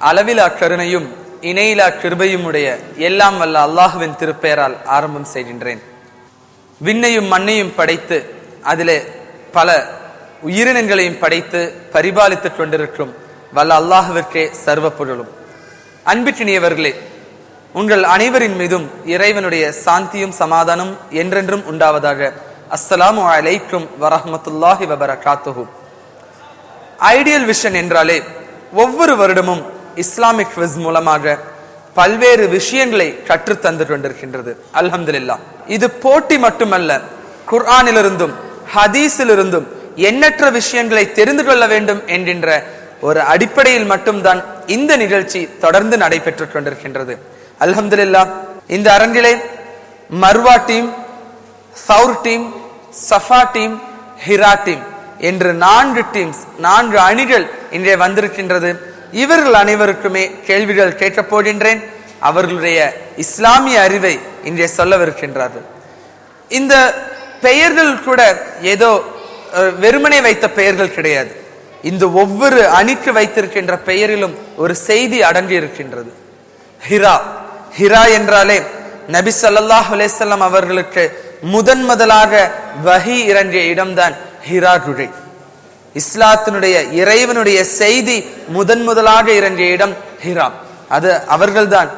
அளவிலா கருணையும் இணையிலா கிருபையும் உடைய எல்லாம் வல்ல அல்லாஹுவின் திருப்பெயரால் ஆரம்பம் செய்கின்றேன். விண்ணையும் மண்ணையும் படைத்து அதிலே பல உயிரினங்களையும் படைத்து பரிபாலித்துக் கொண்டிருக்கும் வல்ல அல்லாஹுவிற்கே சர்வ புகழும். அன்பிற்கினியவர்களே, உங்கள் அனைவரின் மீதும் இறைவனுடைய சாந்தியும் சமாதானம் என்றென்றும் உண்டாவதாக. அஸ்ஸலாமு அலைக்கும் வரஹ்மத்துல்லாஹி வபரகாத்துஹு. ஐடியல் விஷன் என்றாலே ஒவ்வொரு வருடமும் இஸ்லாமிக் குவிஸ் மூலமாக பல்வேறு விஷயங்களை கற்று தந்து கொண்டிருக்கின்றது. அல்ஹம்துலில்லாஹ். இது போட்டி மட்டுமல்ல, குர்ஆனிலிருந்தும் ஹதீஸிலிருந்தும் எண்ணற்ற விஷயங்களை தெரிந்து கொள்ள வேண்டும் என்கின்ற ஒரு அடிப்படையில் மட்டும்தான் இந்த நிகழ்ச்சி தொடர்ந்து நடைபெற்றுக் கொண்டிருக்கின்றது. அல்ஹம்துலில்லாஹ். இந்த அரங்கிலே Marwa team, Saur team, Safa team, Hira team என்று 4 டீம்ஸ், 4 அணிகள் இங்கே வந்திருக்கின்றது. இவர்கள் அனைவருக்குமே கேள்விகள் கேட்கப் போகின்றேன். அவர்களுடைய இஸ்லாமிய அறிவை இங்கே சொல்லவிருக்கின்றார்கள். இந்த பெயர்கள் கூட ஏதோ வெறுமனே வைத்த பெயர்கள் கிடையாது. இந்த ஒவ்வொரு அணிக்கு வைத்திருக்கின்ற பெயரிலும் ஒரு செய்தி அடங்கி இருக்கின்றது. ஹிரா, ஹிரா என்றாலே நபி ஸல்லல்லாஹு அலைஹி வஸல்லம் அவர்களுக்கு முதலாக வஹி இறங்கிய இடம்தான் ஹிரா குகை. இஸ்லாத்தினுடைய இறைவனுடைய செய்தி முதலாக இறங்கிய இடம் ஹிரா. அது அவர்கள்தான்,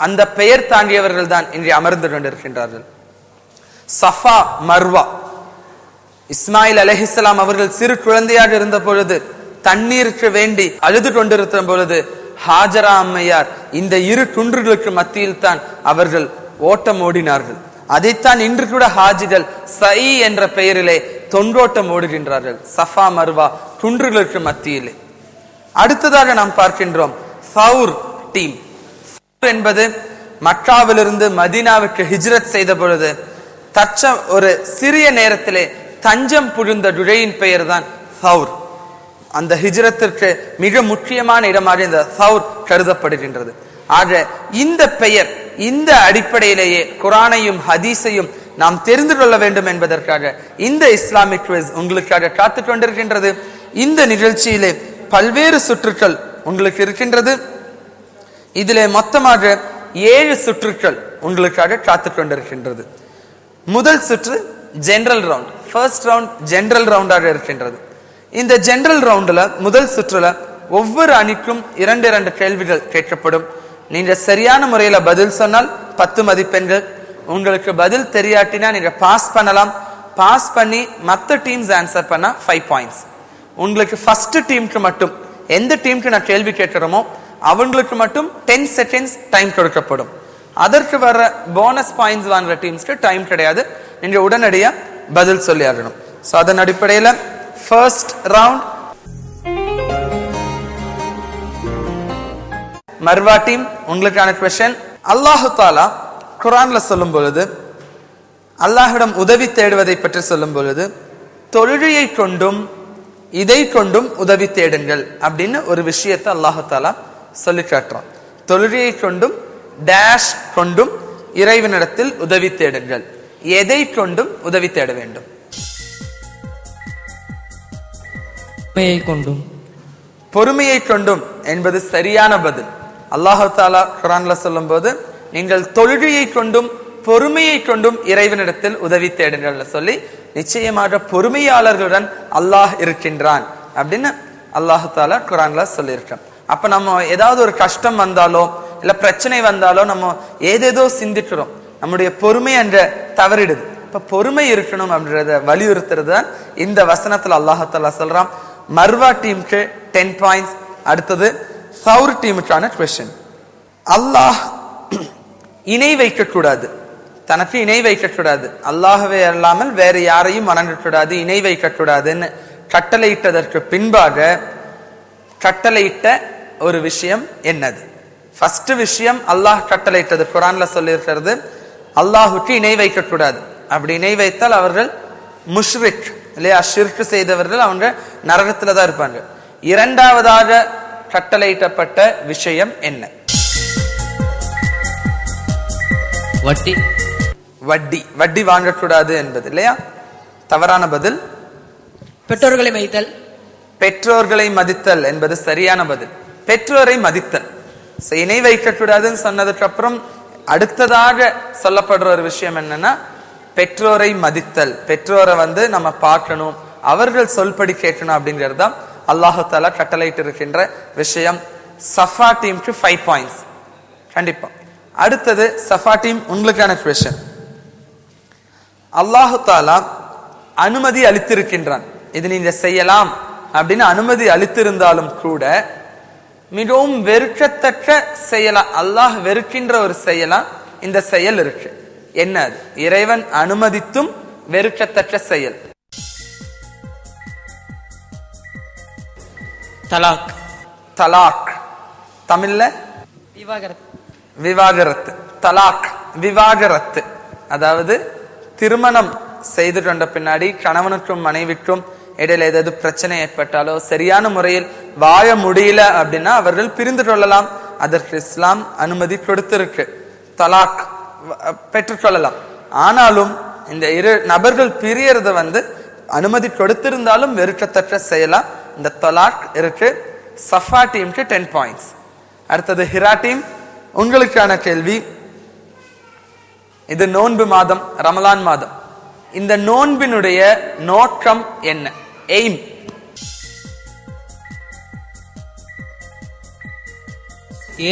அந்த பெயர் தாங்கியவர்கள் தான் இன்று அமர்ந்து கொண்டிருக்கின்றார்கள். Safa, Marwa. இஸ்மாயில் அலைஹிஸ்ஸலாம் அவர்கள் சிறு குழந்தையாக இருந்த பொழுது தண்ணீருக்கு வேண்டி அழுது கொண்டிருந்த பொழுது ஹாஜரா அம்மையார் இந்த 2 குன்றுகளுக்கு மத்தியில் தான் அவர்கள் ஓட்டம் ஓடினார்கள். அதைத்தான் இன்று கூட ஹாஜிகள் சை என்ற பெயரிலே தொண்டோட்டம் ஓடுகின்றார்கள். சஃபா மர்வா குன்றுகளுக்கு மத்தியிலே. அடுத்ததாக நாம் பார்க்கின்றோம் சௌர் டீம். என்பது மக்காவிலிருந்து மதீனாவுக்கு ஹிஜ்ரத் செய்த பொழுது தச்ச ஒரு சிறிய நேரத்திலே தஞ்சம் புகுந்த குகையின் பெயர் தான் சௌர். அந்த ஹிஜ்ரத்திற்கு மிக முக்கியமான இடமாக இந்த சௌர் கருதப்படுகின்றது. ஆக இந்த பெயர், இந்த அடிப்படையிலேயே குர்ஆனையும் ஹதீஸையும் நாம் தெரிந்து கொள்ள வேண்டும் என்பதற்காக இந்த இஸ்லாமிக் குவிஸ் உங்களுக்காக காத்துக் கொண்டிருக்கின்றது. இந்த நிகழ்ச்சியிலே பல்வேறு சுற்றுக்கள் உங்களுக்கு இருக்கின்றது. இதிலே மொத்தமாக 7 சுற்றுக்கள் உங்களுக்காக காத்துக் கொண்டிருக்கின்றது. முதல் சுற்று general round, first round general ரவுண்டாக இருக்கின்றது. இந்த ஜெனரல் ரவுண்ட்ல முதல் சுற்றுல ஒவ்வொரு அணிக்கும் 2 கேள்விகள் கேட்கப்படும். நீங்க சரியான முறையில பதில் சொன்னால் 10 மதிப்பெண்கள். உங்களுக்கு பதில் தெரியாட்டினா நீங்க பாஸ் பண்ணலாம். பாஸ் பண்ணி மற்ற டீம்ஸ் ஆன்சர் பண்ணா 5 பாயிண்ட்ஸ். உங்களுக்கு ஃபர்ஸ்ட் டீமுக்கு மட்டும், எந்த டீமுக்கு நான் கேள்வி கேட்கிறோமோ அவங்களுக்கு மட்டும் 10 செகண்ட்ஸ் டைம் கொடுக்கப்படும். அதற்கு வர போனஸ் பாயிண்ட்ஸ் வாங்குற டீம்ஸ்க்கு டைம் கிடையாது. நீங்க உடனடியா பதில் சொல்லி ஆகணும். சோ அதன் அடிப்படையில ஃபர்ஸ்ட் ரவுண்ட் மர்வா டீம், உங்களுக்கான क्वेश्चन. அல்லாஹ் தஆலா குர்ஆன்ல சொல்லும் பொழுது, அல்லாஹ்விடம் உதவி தேடுவதை பற்றி சொல்லும் பொழுது, தொழுகையை கொண்டும் இதை கொண்டும் உதவி தேடுங்கள் அப்படின்னு ஒரு விஷயத்தை அல்லாஹ் தஆலா சொல்லி காட்டுறான். தொழுகையை கொண்டும் டேஷ் கொண்டும் இறைவனிடத்தில் உதவி தேடுங்கள். எதை கொண்டும் உதவி தேட வேண்டும்? பொறுமையை கொண்டும் என்பது சரியான பதில். அல்லாஹ் தஆலா குர்ஆன்ல சொல்லும் போது, நீங்கள் தொழுகையை கொண்டும் பொறுமையை கொண்டும் இறைவனிடத்தில் உதவி தேடுங்கள் சொல்லி, நிச்சயமாக பொறுமையாளர்களுடன் அல்லாஹ் இருக்கின்றான் அப்படின்னு அல்லாஹ் தஆலா குர்ஆன்ல சொல்லியிருக்கான். அப்ப நம்ம ஏதாவது ஒரு கஷ்டம் வந்தாலோ இல்ல பிரச்சனை வந்தாலோ நம்ம ஏதேதோ சிந்திக்கிறோம், நம்முடைய பொறுமை என்ற தவறிடுது. இப்ப பொறுமை இருக்கணும் அப்படின்றத வலியுறுத்துறது தான் இந்த வசனத்துல அல்லாஹ் தஆலா சொல்றான். மர்வா டீமுக்கு 10 பாயிண்ட்ஸ். அடுத்தது சௌர் டீமுக்கான क्वेश्चन. அல்லாஹ் இணை வைக்க கூடாது, தனக்கு இணை வைக்க கூடாது, அல்லாஹ்வே அல்லாமல் வேற யாரையும் வணங்கக்கூடாது, இணை வைக்க கூடாதுன்னு கட்டளையிட்டதற்கு பின்பாக கட்டளையிட்ட ஒரு விஷயம் என்னது? ஃபர்ஸ்ட் விஷயம் அல்லாஹ் கட்டளையிட்டது குர்ஆன்ல சொல்லி இருக்கிறது, அல்லாஹுக்கு இணை வைக்க கூடாது. அப்படி இணை வைத்தால் அவர்கள் முஷ்ரிக் இல்லையா, ஷிர்க் செய்தவர்கள், அவங்க நரகத்துல தான் இருப்பாங்க. இரண்டாவதாக கட்டளையிட்டப்பட்ட விஷயம் என்ன? வட்டி. வட்டி, வட்டி வாங்கக்கூடாது என்பது இல்லையா? தவறான பதில். பெற்றோர்களை மதித்தல். பெற்றோர்களை மதித்தல் என்பது சரியான பதில். பெற்றோரை மதித்தல். இணை வைக்க கூடாதுன்னு சொன்னதுக்கு அப்புறம் அடுத்ததாக சொல்லப்படுற ஒரு விஷயம் என்னன்னா பெற்றோரை மதித்தல். பெற்றோரை நம்ம பார்க்கணும், அவர்கள் சொல்படி கேட்கணும் அப்படிங்கிறது தான் அல்லாஹு தஆலா கட்டளையிட்டு இருக்கின்ற விஷயம். சஃபா டீமுக்கு 5 பாயிண்ட்ஸ் கண்டிப்பா. அடுத்தது சஃபா டீம் உங்களுக்கான क्वेश्चन. அல்லாஹு தஆலா அனுமதி அளித்திருக்கின்றான், இது நீங்க செய்யலாம் அப்படின்னு அனுமதி அளித்திருந்தாலும் கூட மிகவும் வெறுக்கத்தக்க செயலா, அல்லாஹ் வெறுக்கின்ற ஒரு செயலா இந்த செயல் இருக்கு. என்ன அது? இறைவன் அனுமதித்தும் வெறுக்கத்தக்க செயல். தலாக். தலாக் தமிழ்ல விவாகரத்து. தலாக் விவாகரத்து, அதாவது திருமணம் செய்து கொண்ட பின்னாடி கணவனுக்கும் மனைவிக்கும் இடையில ஏதாவது பிரச்சனை ஏற்பட்டாலோ சரியான முறையில் வாழ முடியல அப்படின்னா அவர்கள் பிரிந்து கொள்ளலாம். அதற்கு இஸ்லாம் அனுமதி கொடுத்திருக்கு, தலாக் பெற்றுக்கொள்ளலாம். ஆனாலும் இந்த இரு நபர்கள் பிரியறத அனுமதி கொடுத்திருந்தாலும் வெறுக்கத்தக்க செயலா இந்த தலாக் இருக்கு. சஃபா டீமுக்கு 10 பாயிண்ட்ஸ். அடுத்தது ஹிரா டீம் உங்களுக்கான கேள்வி. இது நோன்பு மாதம், ரமலான் மாதம். இந்த நோன்பினுடைய நோக்கம் என்ன? எய்ம்.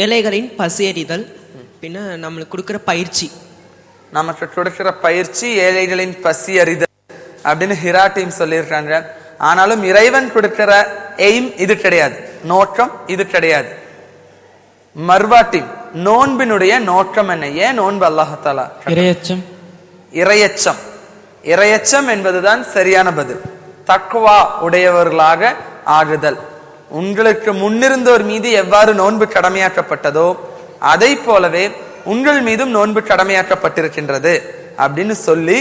ஏழைகளின் பசியறிதல், பின்ன நம்மளுக்கு கொடுக்கிற பயிற்சி. நமக்கு கொடுக்கிற பயிற்சி ஏழைகளின் பசி அறிதல் அப்படின்னு ஹிரா டீம் சொல்லியிருக்காங்க. ஆனாலும் இறைவன் கொடுக்கிற எய்ம் இது கிடையாது, நோக்கம் இது கிடையாது. மர்வா டீம் நோன்பினுடைய நோக்கம் என்ன? ஏன் நோன்பு அல்லாஹ் தஆலா? இறையச்சம். இறையச்சம். இறையச்சம் என்பதுதான் சரியான பதில். தக்வா உடையவர்களாக ஆகுதல். உங்களுக்கு முன்னிருந்தோர் மீது எவ்வாறு நோன்பு கடமையாக்கப்பட்டதோ அதை போலவே உங்கள் மீதும் நோன்பு கடமையாக்கப்பட்டிருக்கின்றது அப்படின்னு சொல்லி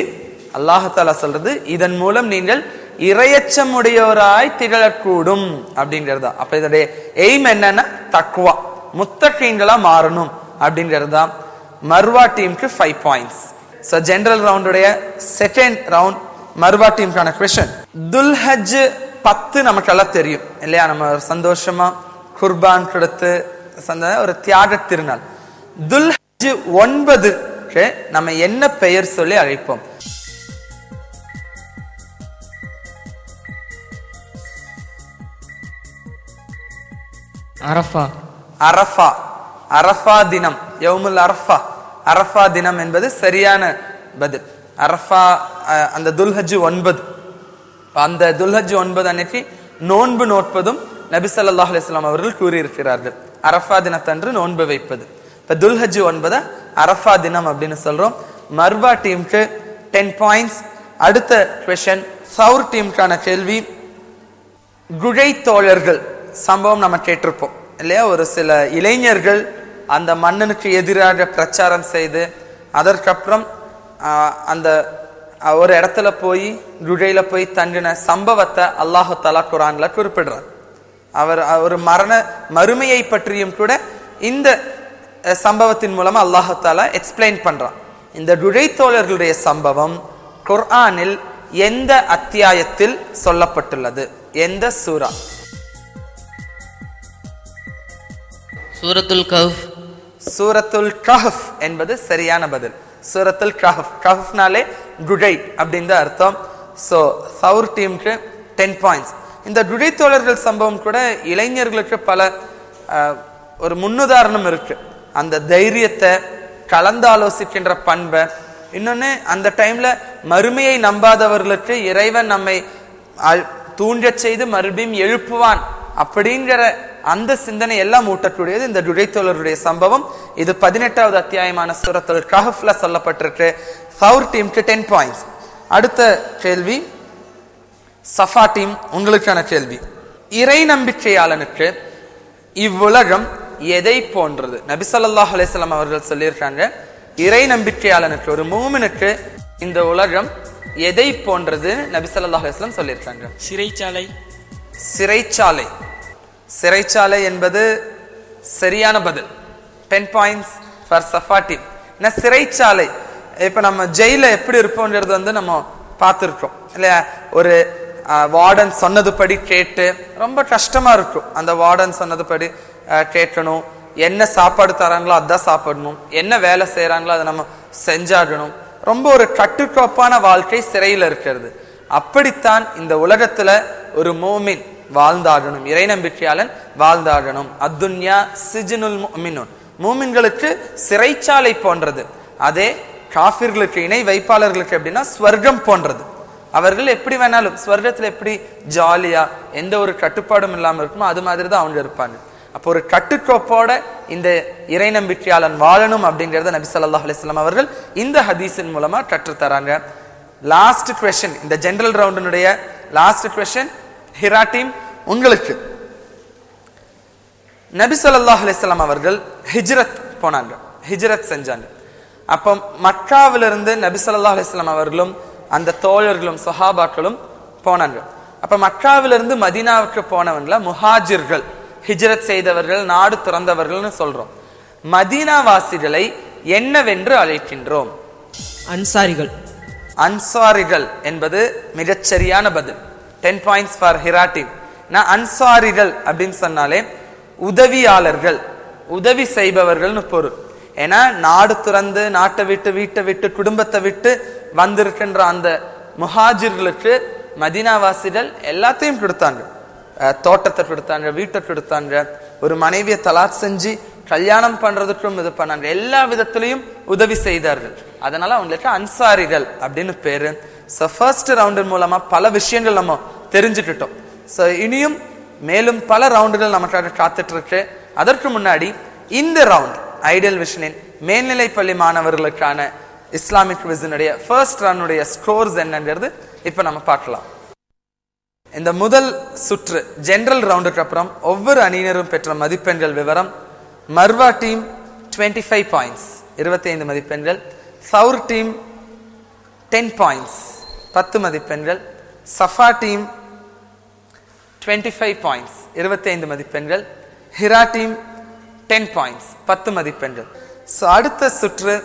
அல்லாஹ் தஆலா சொல்றது, இதன் மூலம் நீங்கள் இறையச்சம் உடையோராய் திகழக்கூடும் அப்படிங்கிறதா. அப்ப இதோடைய எய்ம் என்னன்னா தக்வா, முத்தகீன்களா மாறணும் அப்படிங்கிறதா. மர்வா டீமுக்கு 5 பாயிண்ட்ஸ். சோ ஜெனரல் ரவுண்டுடைய செகண்ட் ரவுண்ட் மர்வா டீமுக்கான क्वेश्चन. துல்ஹஜ் 10 நமக்கெல்லாம் தெரியும் இல்லையா? நம்ம சந்தோஷமா குர்பான் கொடுத்து ஒரு தியாக திருநாள். துல்ஹஜ் 9க்கு நம்ம என்ன பெயர் சொல்லி அழைப்போம்? அரஃபா. அரஃபா. அரஃபா தினம், யௌமுல் அரஃபா. அரஃபா தினம் என்பது சரியான பதில். அரஃபா அந்த துல்ஹஜ் 9. அந்த துல்ஹஜ் 9 அன்னைக்கு நோன்பு நோட்பதும் நபி ஸல்லல்லாஹு அலைஹி வஸல்லம் அவர்கள் கூறியிருக்கிறார்கள். அரஃபா தினத்தன்று நோன்பு வைப்பது. இப்ப துல்ஹஜ் 9 அரஃபா தினம் அப்படின்னு சொல்றோம். மர்வா டீமுக்கு 10 பாயிண்ட்ஸ். அடுத்த क्वेश्चन சௌர் டீமுக்கான கேள்வி. குழை தோழர்கள் சம்பவம் நம்ம கேட்டிருப்போம் இல்லையா? ஒரு சில இளைஞர்கள் அந்த மன்னனுக்கு எதிராக பிரச்சாரம் செய்து அதற்கப்புறம் அந்த ஒரு இடத்துல போய் குகையில போய் தங்கின சம்பவத்தை அல்லாஹு தஆலா குர்ஆன்ல குறிப்பிடுறார். அவர் ஒரு மறுமையை பற்றியும் கூட இந்த சம்பவத்தின் மூலமா அல்லாஹு தஆலா எக்ஸ்பிளைன் பண்றான். இந்த குகை தோழர்களுடைய சம்பவம் குர்ஆனில் எந்த அத்தியாயத்தில் சொல்லப்பட்டுள்ளது? எந்த சூரா? சூரத்துல் கஹ்ஃப். சூரத்துல் கஹ்ஃப் என்பது சரியான பதில். சூரத்துல் கஹ்ஃப். கஹ்ஃப்னாலே குகை அப்படின்னு அர்த்தம். சோ சௌர் டீமுக்கு 10 பாயிண்ட்ஸ். இந்த குகை தோழர்கள் சம்பவம் கூட இளைஞர்களுக்கு பல ஒரு முன்னுதாரணம் இருக்கு. அந்த தைரியத்தை, கலந்தாலோசிக்கின்ற பண்பை, இன்னொன்னு அந்த டைம்ல மறுமையை நம்பாதவர்களுக்கு இறைவன் நம்மை தூண்டச் செய்து மறுபடியும் எழுப்புவான் அப்படிங்கிற அந்த சிந்தனை எல்லாம் ஊட்டக்கூடியது இந்த குகை தோழருடைய சம்பவம். இது 18வது அத்தியாயமான சூரத்துல் கஹ்ஃப்ல சொல்லப்பட்டிருக்கு. சௌர் டீமுக்கு 10 பாயிண்ட்ஸ். அடுத்த கேள்வி சஃபா டீம் உங்களுக்கான கேள்வி. இறை நம்பிக்கையாளனுக்கு இவ்வுலகம் எதை போன்றது? நபி ஸல்லல்லாஹு அலைஹி வஸல்லம் அவர்கள் சொல்லியிருக்காங்க, இறை நம்பிக்கையாளனுக்கு, ஒரு மூமினுக்கு இந்த உலகம் எதை போன்றது நபி ஸல்லல்லாஹு அலைஹி வஸல்லம் சொல்லியிருக்காங்க? சிறைச்சாலை. சிறைச்சாலை. சிறைச்சாலை என்பது சரியான பதில். 10 பாயிண்ட்ஸ் ஃபார் சஃபா டீம். சிறைச்சாலை இப்ப நம்ம ஜெயில எப்படி இருப்போம்ன்றது நம்ம பார்த்துருக்கோம் இல்லையா? ஒரு வார்டன் சொன்னதுபடி கேட்டு, ரொம்ப கஷ்டமா இருக்கும். அந்த வார்டன் சொன்னதுபடி கேட்கணும், என்ன சாப்பாடு தராங்களோ அதான் சாப்பிடணும், என்ன வேலை செய்யறாங்களோ அதை நம்ம செஞ்சாகணும். ரொம்ப ஒரு கட்டுக்கோப்பான வாழ்க்கை சிறையில் இருக்கிறது. அப்படித்தான் இந்த உலகத்துல ஒரு மோமின் வாழ்ந்தாகணும், இறை நம்பிக்கையாளன் வாழ்ந்தாகணும். அத்துன்யா சிஜ்னுல் முஃமினூன், மூமின்களுக்கு சிறைச்சாலை போன்றது. அதே காஃபிர்களுக்கு, இணை வைப்பாளர்களுக்கு எப்படின்னா ஸ்வர்க்கம் போன்றது. அவர்கள் எப்படி வேணாலும் ஸ்வர்க்கத்துல எப்படி ஜாலியா எந்த ஒரு கட்டுப்பாடும் இல்லாம இருக்குமோ அது மாதிரி தான் அவங்க இருப்பாங்க. அப்போ ஒரு கட்டுக்கோப்போட இந்த இறை நம்பிக்கையாளன் வாழணும் அப்படிங்கறத நபி ஸல்லல்லாஹு அலைஹி வஸல்லம் அவர்கள் இந்த ஹதீஸின் மூலமா கற்றுத்தராங்க. லாஸ்ட் क्वेश्चन, இந்த ஜெனரல் ரவுண்டினுடைய லாஸ்ட் क्वेश्चन, ஹிரா டீம் உங்களுக்கு. நபி ஸல்லல்லாஹு அலைஹி வஸல்லம் அவர்கள் ஹிஜ்ரத் போனாங்க, ஹிஜ்ரத் செஞ்சாங்க. அப்போ மக்காவிலிருந்து நபி ஸல்லல்லாஹு அலைஹி வஸல்லம் அவர்களும் அந்த தோழர்களும் சஹாபாக்களும் போனாங்க. அப்ப மக்காவிலிருந்து மதீனாவுக்கு போனவங்கள முஹாஜிர்கள், ஹிஜ்ரத் செய்தவர்கள், நாடு துறந்தவர்கள்னு சொல்றோம். மதீனா வாசிகளை என்னவென்று அழைக்கின்றோம்? அன்சாரிகள். அன்சாரிகள் என்பது மிகச்சரியான பதில். 10 points ஃபார் ஹிரா டீம். நான் அன்சாரிகள் அப்படின்னு சொன்னாலே உதவியாளர்கள், உதவி செய்பவர்கள்னு பொருள். ஏன்னா நாடு துறந்து, நாட்டை விட்டு, வீட்டை விட்டு, குடும்பத்தை விட்டு வந்திருக்கின்ற அந்த முஹாஜிர்களுக்கு மதீனாவாசிகள் எல்லாத்தையும் கொடுத்தாங்க. தோட்டத்தை கொடுத்தாங்க, வீட்டை கொடுத்தாங்க, ஒரு மனைவியை தலாக் செஞ்சு கல்யாணம் பண்றதுக்கும் இது பண்ணாங்க, எல்லா விதத்திலையும் உதவி செய்தார்கள். அதனால அவங்களுக்கு அன்சாரிகள் அப்படின்னு பேரு. ஸோ ஃபர்ஸ்ட் ரவுண்டின் மூலமா பல விஷயங்கள் நம்ம தெரிஞ்சுக்கிட்டோம். ஸோ இனியும் மேலும் பல ரவுண்டுகள் நமக்காக காத்துட்டு இருக்கு. அதற்கு முன்னாடி இந்த ரவுண்ட் ஐடியல் விஷனின் மேல்நிலை பள்ளி மாணவர்களுக்கான இஸ்லாமிக் விசனுடைய ஃபர்ஸ்ட் ரன்னுடைய ஸ்கோர்ஸ் என்னங்கிறது இப்ப நம்ம பார்க்கலாம். இந்த முதல் சுற்று ஜெனரல் ரவுண்டுக்கு அப்புறம் ஒவ்வொரு அணியினரும் பெற்ற மதிப்பெண்கள் விவரம்: மர்வா டீம் 25 பாயிண்ட்ஸ் 25 மதிப்பெண்கள், சவுர் டீம் 10 பாயிண்ட்ஸ் 10 மதிப்பெண்கள், சஃபா டீம் 25 பாயிண்ட்ஸ் 25 மதிப்பெண்கள், ஹிரா டீம் 10 பாயிண்ட்ஸ் 10 மதிப்பெண்கள். அடுத்த சுற்று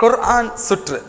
குர்ஆன் சுற்று.